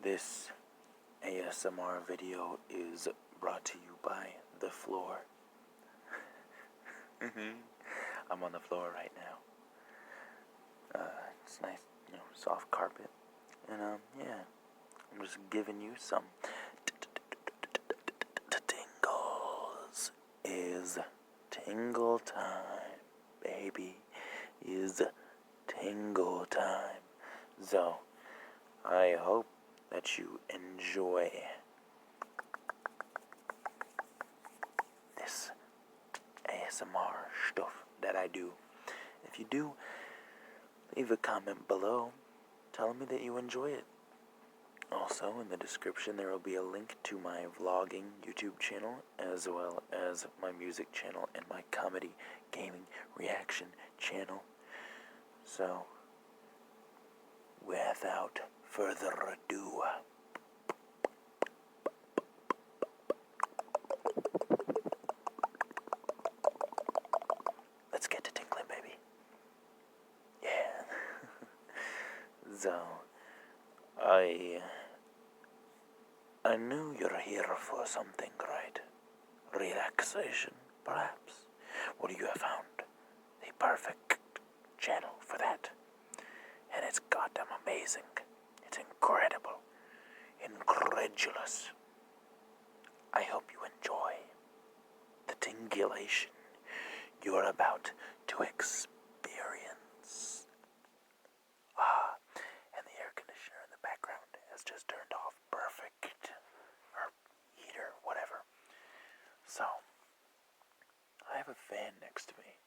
This ASMR video is brought to you by The Floor. I'm on the floor right now. It's nice, soft carpet. And, yeah, I'm just giving you some tingles. Is tingle time, baby. Is tingle time. So, I hope that you enjoy this ASMR stuff that I do. If you do, leave a comment below. Tell me that you enjoy it. Also, in the description there will be a link to my vlogging YouTube channel, as well as my music channel and my comedy gaming reaction channel. So, without further ado, let's get to tinkling, baby. Yeah. So, I knew you're here for something, right? Relaxation, perhaps? Well, you have found the perfect channel for that. And it's goddamn amazing. It's incredible. Incredulous. I hope you enjoy the tingulation you're about to experience. And the air conditioner in the background has just turned off. Perfect. Or heater, whatever. So, I have a fan next to me.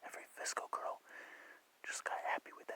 Every Visco girl just got happy with that.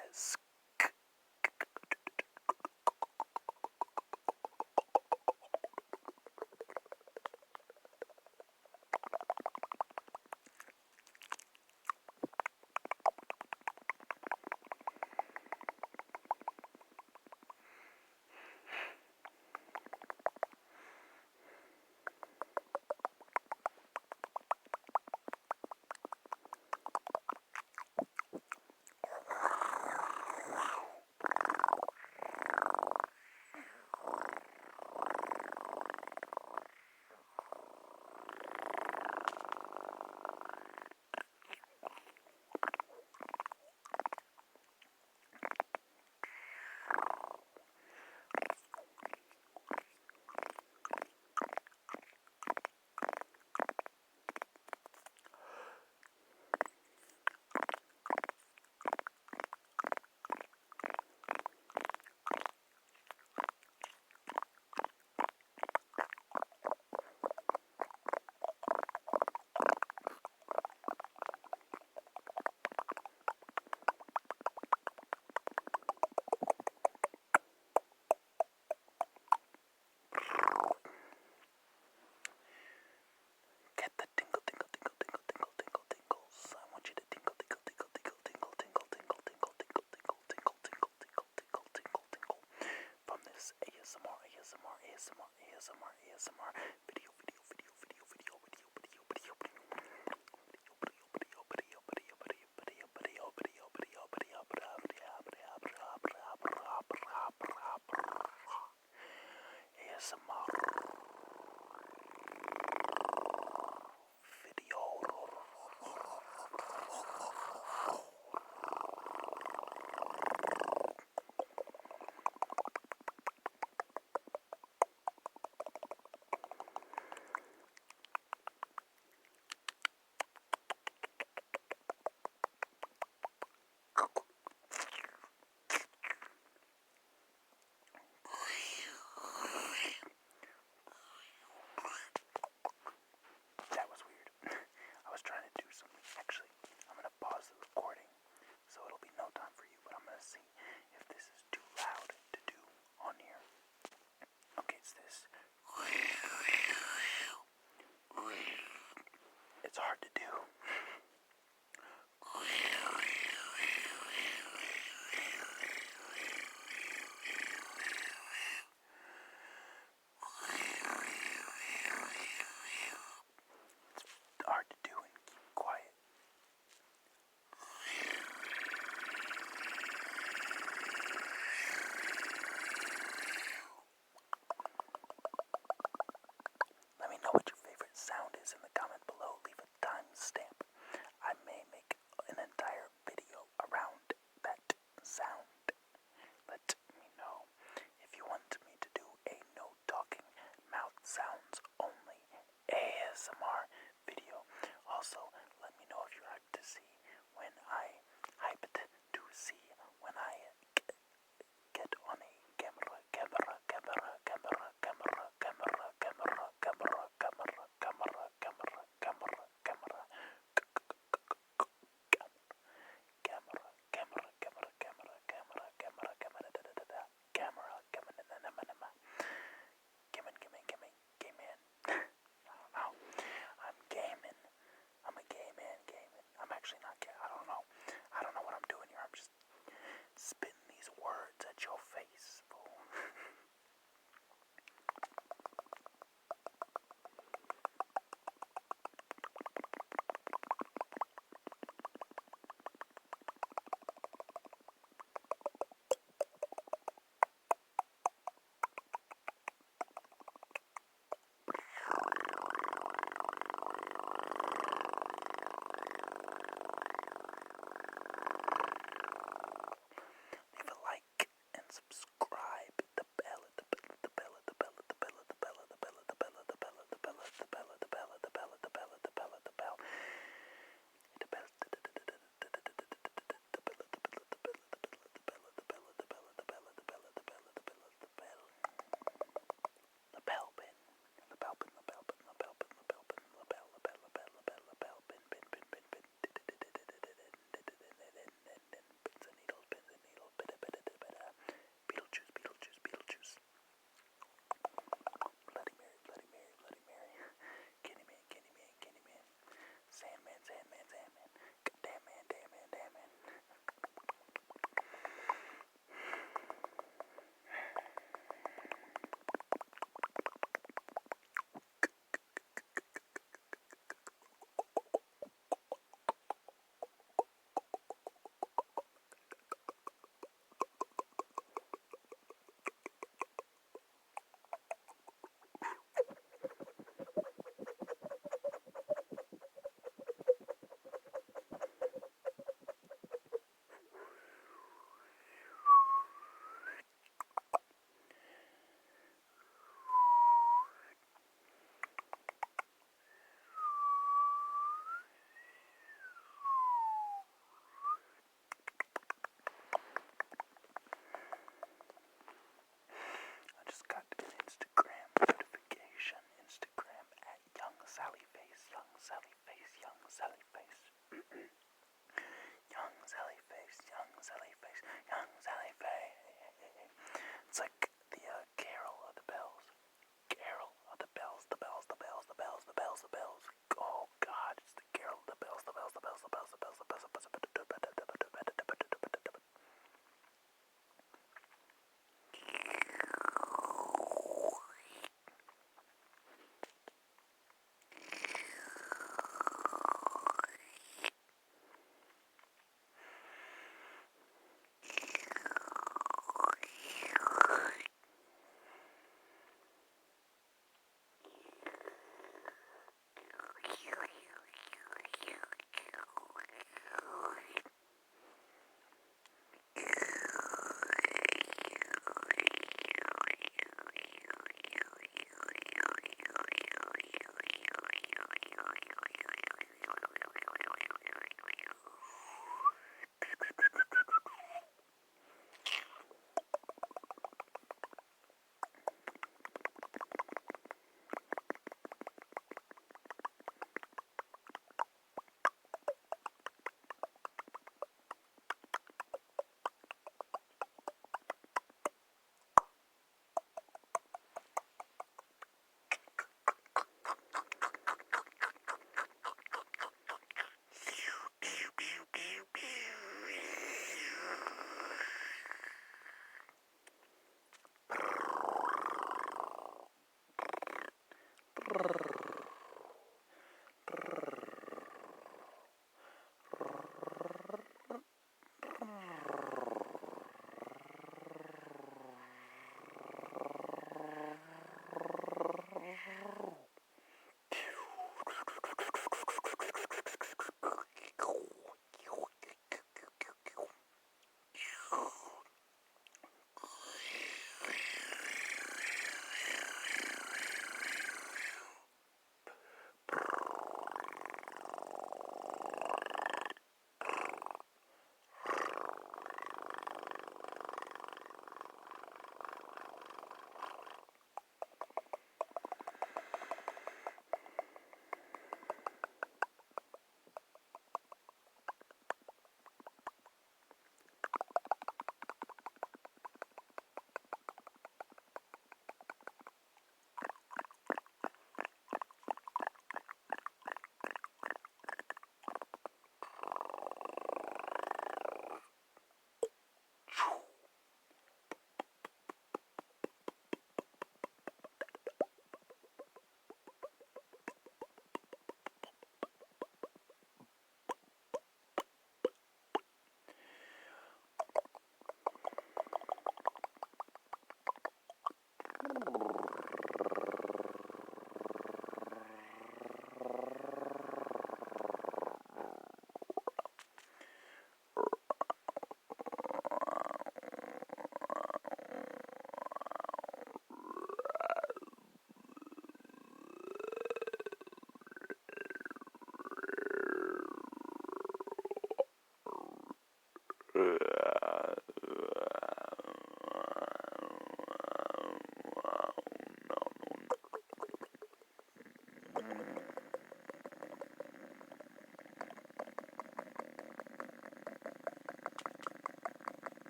Get the tingle, tingle, tingle, tingle, tingle, tingle, tingles. I want you to tingle, tingle, tingle, tingle, tingle, tingle, tingle, tingle, tingle, tingle, tingle, tingle, tingle, tingle, tingle, tingle. From this ASMR video. ASMR.